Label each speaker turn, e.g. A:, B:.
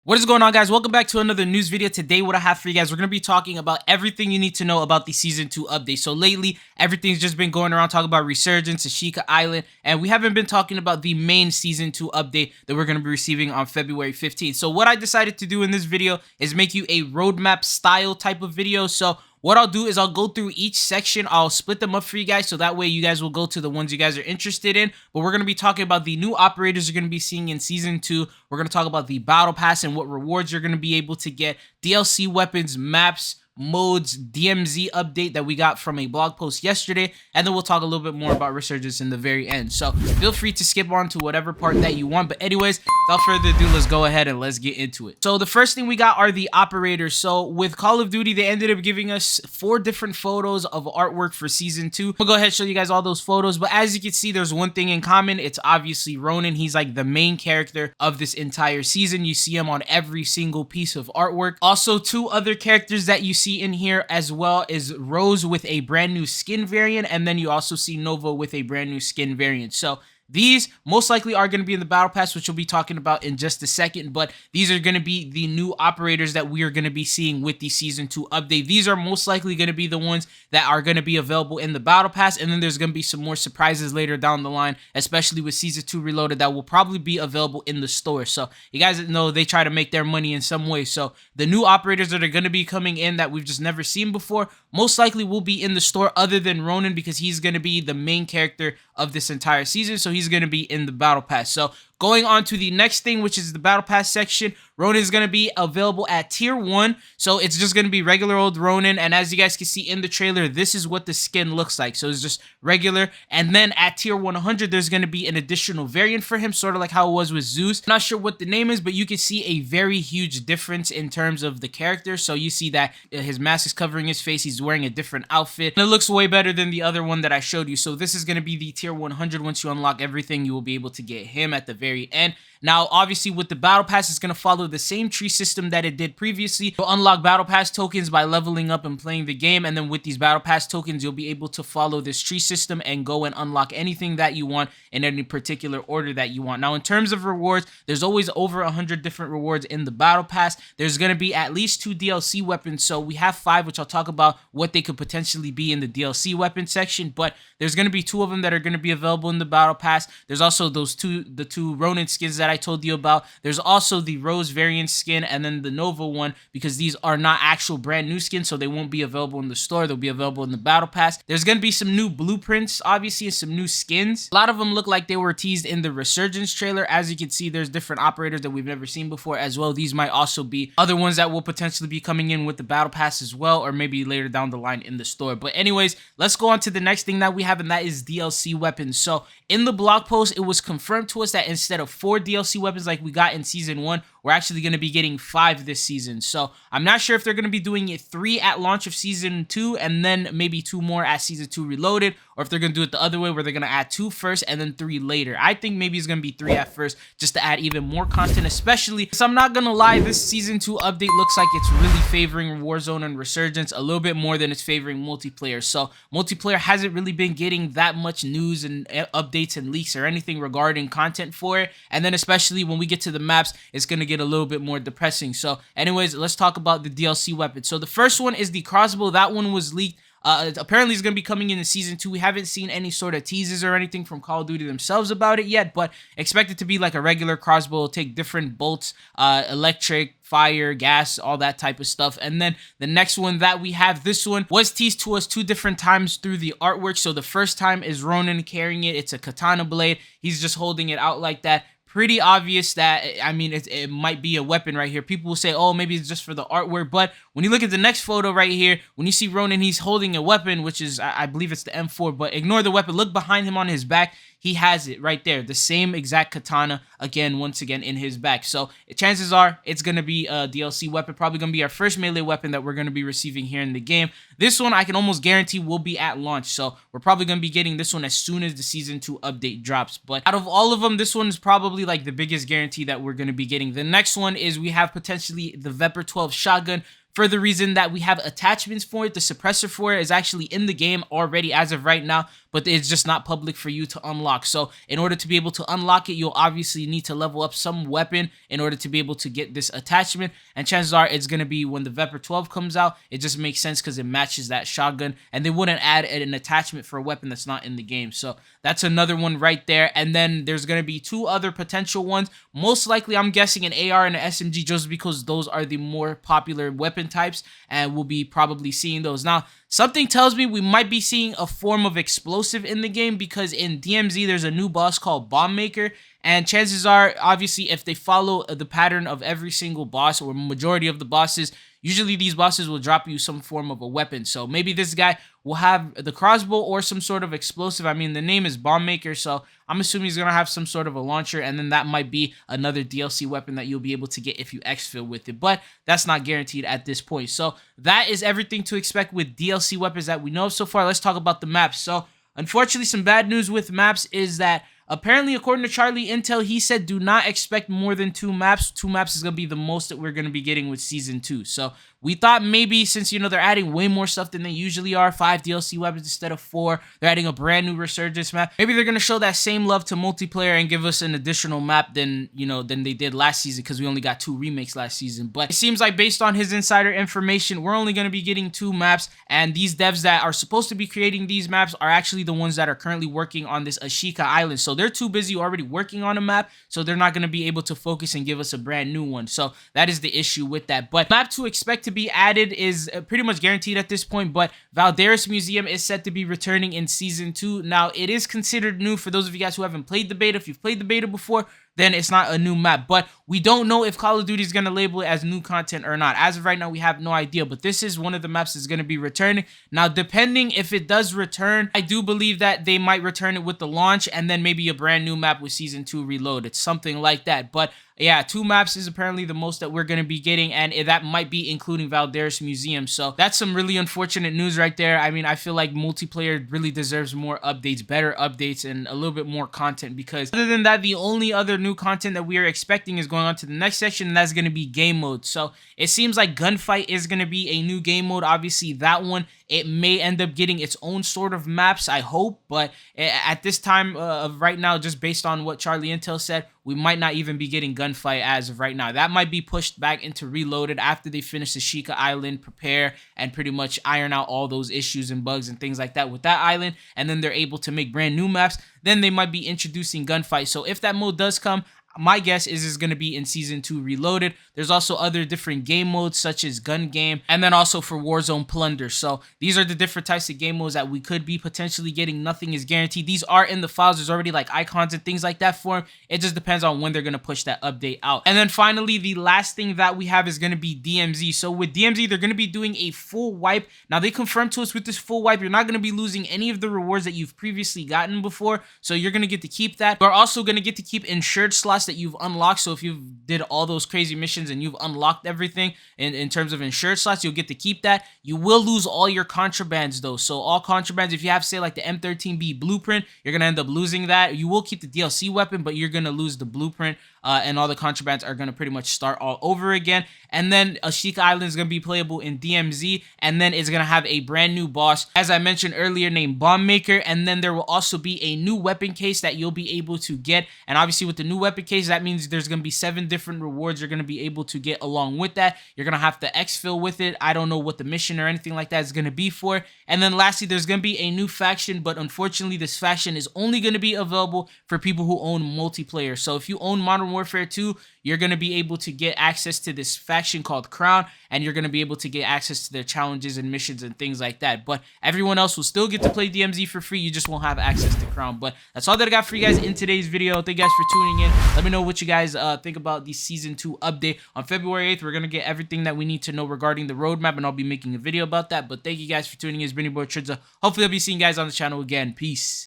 A: What is going on, guys? Welcome back to another news video. Today, what I have for you guys, we're going to be talking about everything you need to know about the Season 2 update. So lately, everything's just been going around talking about Resurgence, Ashika Island, and we haven't been talking about the main Season 2 update that we're going to be receiving on February 15th. So what I decided to do in this video is make you a roadmap style type of video. So what I'll do is I'll go through each section. I'll split them up for you guys so that way you guys will go to the ones you guys are interested in. But we're going to be talking about the new operators you're going to be seeing in Season 2. We're going to talk about the Battle Pass and what rewards you're going to be able to get, DLC weapons, maps, modes, DMZ update that we got from a blog post yesterday, and then we'll talk a little bit more about Resurgence in the very end. So feel free to skip on to whatever part that you want, but anyways, without further ado, let's go ahead and let's get into it. So the first thing we got are the operators. So with Call of Duty, they ended up giving us 4 different photos of artwork for Season 2. We'll go ahead and show you guys all those photos, but as you can see, there's one thing in common. It's obviously Ronin. He's like the main character of this entire season. You see him on every single piece of artwork. Also, 2 other characters that you see in here as well is Rose with a brand new skin variant, and then you also see Nova with a brand new skin variant. So these most likely are going to be in the Battle Pass, which we'll be talking about in just a second, but these are going to be the new operators that we are going to be seeing with the Season 2 update. These are most likely going to be the ones that are going to be available in the Battle Pass, and then there's going to be some more surprises later down the line, especially with Season 2 Reloaded, that will probably be available in the store. So you guys know they try to make their money in some way. So the new operators that are going to be coming in that we've just never seen before most likely will be in the store, other than Ronin, because he's going to be the main character of this entire season, so he's going to be in the Battle Pass. So going on to the next thing, which is the Battle Pass section, Ronin is going to be available at Tier 1. So it's just going to be regular old Ronin. And as you guys can see in the trailer, this is what the skin looks like. So it's just regular. And then at Tier 100, there's going to be an additional variant for him, sort of like how it was with Zeus. Not sure what the name is, but you can see a very huge difference in terms of the character. So you see that his mask is covering his face. He's wearing a different outfit. And it looks way better than the other one that I showed you. So this is going to be the Tier 100. Once you unlock everything, you will be able to get him at the very end. Now, obviously, with the Battle Pass, it's going to follow the same tree system that it did previously. You'll unlock Battle Pass tokens by leveling up and playing the game, and then with these Battle Pass tokens, you'll be able to follow this tree system and go and unlock anything that you want in any particular order that you want. Now, in terms of rewards, there's always over 100 different rewards in the Battle Pass. There's going to be at least 2 DLC weapons, so we have 5, which I'll talk about what they could potentially be in the DLC weapon section, but there's going to be 2 of them that are going to be available in the Battle Pass. There's also the two Ronin skins that I told you about. There's also the Rose variant skin and then the Nova one, because these are not actual brand new skins, so they won't be available in the store. They'll be available in the Battle Pass. There's going to be some new blueprints, obviously, and some new skins. A lot of them look like they were teased in the Resurgence trailer. As you can see, there's different operators that we've never seen before as well. These might also be other ones that will potentially be coming in with the Battle Pass as well, or maybe later down the line in the store. But anyways, let's go on to the next thing that we have, and that is DLC weapons. So in the blog post, it was confirmed to us that instead of 4 DLC weapons like we got in Season 1, we're actually going to be getting 5 this season. So I'm not sure if they're going to be doing it 3 at launch of Season 2 and then maybe 2 more at Season 2 Reloaded, or if they're going to do it the other way where they're going to add 2 first and then 3 later. I think maybe it's going to be 3 at first, just to add even more content, especially because I'm not going to lie, this Season 2 update looks like it's really favoring Warzone and Resurgence a little bit more than it's favoring multiplayer. So multiplayer hasn't really been getting that much news and updates and leaks or anything regarding content for it. And then especially when we get to the maps, it's going to get a little bit more depressing. So anyways, let's talk about the DLC weapon. So the first one is the crossbow. That one was leaked. Apparently it's going to be coming in Season 2. We haven't seen any sort of teasers or anything from Call of Duty themselves about it yet, but expect it to be like a regular crossbow. It'll take different bolts, electric, fire, gas, all that type of stuff. And then the next one that we have, this one was teased to us 2 different times through the artwork. So the first time is Ronin carrying it. It's a katana blade. He's just holding it out like that. Pretty obvious that, I mean, it might be a weapon right here. People will say, oh, maybe it's just for the artwork. But when you look at the next photo right here, when you see Ronin, he's holding a weapon, which is, I believe it's the M4, but ignore the weapon. Look behind him on his back. He has it right there. The same exact katana, once again, in his back. So chances are it's going to be a DLC weapon. Probably going to be our first melee weapon that we're going to be receiving here in the game. This one, I can almost guarantee will be at launch. So we're probably going to be getting this one as soon as the Season 2 update drops. But out of all of them, this one is probably like the biggest guarantee that we're going to be getting. The next one is we have potentially the Vepr 12 shotgun. for the reason that we have attachments for it. The suppressor for it is actually in the game already as of right now, but it's just not public for you to unlock. So in order to be able to unlock it, you'll obviously need to level up some weapon in order to be able to get this attachment, and chances are it's going to be when the Vepr 12 comes out. It just makes sense because it matches that shotgun, and they wouldn't add an attachment for a weapon that's not in the game. So that's another one right there. And then there's going to be two other potential ones. Most likely, I'm guessing an AR and an SMG, just because those are the more popular weapon types, and we'll be probably seeing those. Now, something tells me we might be seeing a form of explosive in the game, because in DMZ there's a new boss called Bomb Maker, and chances are, obviously, if they follow the pattern of every single boss or majority of the bosses, usually these bosses will drop you some form of a weapon. So maybe this guy will have the crossbow or some sort of explosive. I mean, the name is Bomb Maker, so I'm assuming he's going to have some sort of a launcher, and then that might be another DLC weapon that you'll be able to get if you exfil with it, but that's not guaranteed at this point. So that is everything to expect with DLC weapons that we know of so far. Let's talk about the maps. So unfortunately, some bad news with maps is that apparently, according to Charlie Intel, he said do not expect more than 2 maps. 2 maps is going to be the most that we're going to be getting with Season 2. So we thought maybe, since, they're adding way more stuff than they usually are, 5 DLC weapons instead of 4, they're adding a brand new Resurgence map. Maybe they're going to show that same love to multiplayer and give us an additional map than they did last season, because we only got 2 remakes last season. But it seems like, based on his insider information, we're only going to be getting 2 maps, and these devs that are supposed to be creating these maps are actually the ones that are currently working on this Ashika Island. So they're too busy already working on a map, so they're not going to be able to focus and give us a brand new one. So that is the issue with that. But map to expect to be added is pretty much guaranteed at this point, but Valderis Museum is set to be returning in Season 2. Now, it is considered new for those of you guys who haven't played the beta. If you've played the beta before, then it's not a new map, but we don't know if Call of Duty is going to label it as new content or not. As of right now, we have no idea, but this is one of the maps that's going to be returning. Now, depending if it does return, I do believe that they might return it with the launch, and then maybe a brand new map with Season 2 Reloaded, something like that. But yeah, 2 maps is apparently the most that we're going to be getting, and that might be including Valderis Museum. So that's some really unfortunate news right there. I mean, I feel like multiplayer really deserves more updates, better updates, and a little bit more content, because other than that, the only other new content that we are expecting is going on to the next section, and that's going to be game mode. So it seems like Gunfight is going to be a new game mode. Obviously, that one, it may end up getting its own sort of maps, I hope, but at this time of right now, just based on what Charlie Intel said, we might not even be getting Gunfight as of right now. That might be pushed back into Reloaded after they finish the Ashika Island, prepare, and pretty much iron out all those issues and bugs and things like that with that island, and then they're able to make brand new maps. Then they might be introducing Gunfight. So if that mode does come, my guess is it's going to be in Season 2 Reloaded. There's also other different game modes, such as Gun Game, and then also for Warzone Plunder. So these are the different types of game modes that we could be potentially getting. Nothing is guaranteed. These are in the files. There's already like icons and things like that for them. It just depends on when they're going to push that update out. And then finally, the last thing that we have is going to be DMZ. So with DMZ, they're going to be doing a full wipe. Now, they confirmed to us with this full wipe, you're not going to be losing any of the rewards that you've previously gotten before. So you're going to get to keep that. You're also going to get to keep insured slots that you've unlocked. So if you did all those crazy missions and you've unlocked everything in terms of insured slots, you'll get to keep that. You will lose all your contrabands though. So all contrabands, if you have, say, like the M13B blueprint, you're going to end up losing that. You will keep the DLC weapon, but you're going to lose the blueprint, and all the contrabands are going to pretty much start all over again. And then Ashika Island is going to be playable in DMZ, and then it's going to have a brand new boss, as I mentioned earlier, named Bomb Maker. And then there will also be a new weapon case that you'll be able to get. And obviously with the new weapon case, that means there's going to be 7 different rewards you're going to be able to get along with that. You're going to have to exfil with it. I don't know what the mission or anything like that is going to be for. And then lastly, there's going to be a new faction, but unfortunately this faction is only going to be available for people who own multiplayer. So if you own Modern Warfare 2, you're going to be able to get access to this faction called Crown, and you're going to be able to get access to their challenges and missions and things like that. But everyone else will still get to play DMZ for free. You just won't have access to Crown. But that's all that I got for you guys in today's video. Thank you guys for tuning in. Let me know what you guys think about the Season 2 update. On February 8th, we're going to get everything that we need to know regarding the roadmap, and I'll be making a video about that. But thank you guys for tuning in. It's been your boy Tridza. Hopefully I'll be seeing you guys on the channel again. Peace.